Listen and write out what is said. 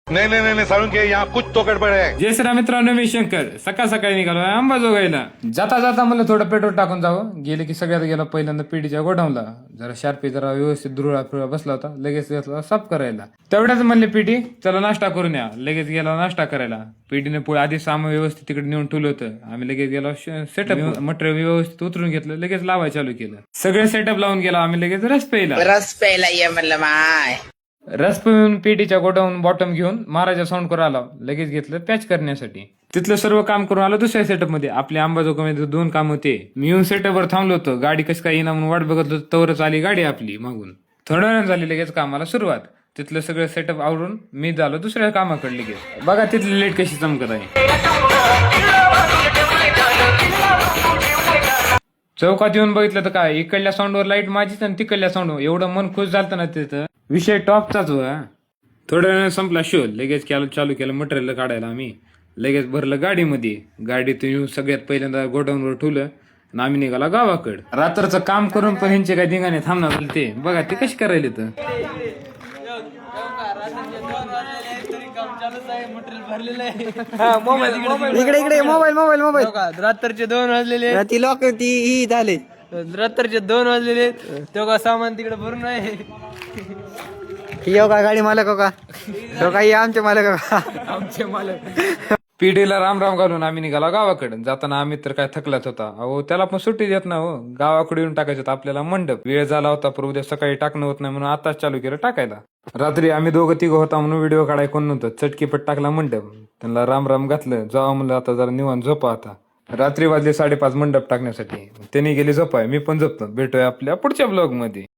नहीं नहीं नहीं नहीं साळुंके, यहाँ कुछ तो गड़बड़ है. जय श्री राम मित्रांनो, मी शंकर सकाळ सकाळी निघालो अंबाजोगाईला. जाता जाता म्हणलं थोडं पेट्रोल टाकून जावं. गेले की सगळ्यात गेला पहिल्यांदा पिढीच्या गोडाऊनला. जरा शार्पी जरा व्यवस्थित दुरळा फिरळा बसला होता. लगेच घेतला साफ करायला. तेवढ्याच म्हणले पिढी चला नाश्ता करून या. लगेच गेला नाश्ता करायला. पिढीने पुढे आधी सामान व्यवस्थित तिकडे नेऊन ठेवलं होतं. आम्ही लगेच गेलो सेटअप मटेरियल व्यवस्थित उतरून घेतलं. लगेच लावायला चालू केलं. सगळे सेटअप लावून गेला. आम्ही लगेच रस प्यायला. रस प्यायला ये म्हणलं माय. रस पिऊन पेटीच्या गोडाऊन बॉटम घेऊन महाराजा साऊंड करून आला. लगेच घेतलं पॅच करण्यासाठी. तिथलं सर्व काम करून आलो दुसऱ्या सेटअप मध्ये. आपल्या अंबाजोगाईमध्ये 2 काम होते. मी येऊन सेटअपवर थांबलो होतो. गाडी कशी काय येणार म्हणून वाट बघत होतो. तवरच आली गाडी आपली मागून. थोड्या वेळानं झाली लगेच कामाला सुरुवात. तिथलं सगळं सेटअप आवरून मी झालो दुसऱ्या कामाकडे लगेच. बघा तिथली लाईट कशी चमकत आहे. चौकात येऊन बघितलं तर काय इकडल्या साऊंडवर लाईट माझीच आणि तिकडल्या साऊंडवर. एवढं मन खुश झालं ना तिथं. विषय टॉपचाच हो. थोड्या वेळानं संपला शो. लगेच चालू केलं मटेरियल काढायला. आम्ही लगेच भरलं गाडीमध्ये. गाडीतून येऊन सगळ्यात पहिल्यांदा गोडाऊनवर ठेवलं आणि आम्ही निघाला गावाकडे. रात्रचं काम करून पण ह्यांचे काय धिंगाणे थांबणार झाले ते बघा. ते कशी करायले तर इकडे इकडे मोबाईल मोबाईल मोबाईल रात्रीचे 2 वाजलेले. ती लोक ती ही झाले. रात्रीचे 2 वाजलेले. तेव्हा सामान तिकडे भरून आहे. यो का गाडी मालक हो का? तो काही आमचे मालक हो का? आमचे मालक. पिढीला राम राम घालून आम्ही निघाला गावाकडे. जाताना आम्ही तर काय थकलाच होता. अहो त्याला पण सुट्टी देत ना हो. गावाकडे येऊन टाकायचं होतं आपल्याला मंडप. वेळ झाला होता पण उद्या सकाळी टाकणं होत नाही म्हणून आताच चालू केलं टाकायला. रात्री आम्ही 2-3 होता म्हणून व्हिडिओ काढाय कोण नव्हतं. चटकीपट टाकला मंडप. त्यांना राम राम घातलं. जावा म्हणलं आता जरा निवांत झोपा आता. रात्री वाजले 5:30 मंडप टाकण्यासाठी. त्यांनी गेले झोपाय. मी पण झोपतो. भेटूया आपल्या पुढच्या ब्लॉग मध्ये.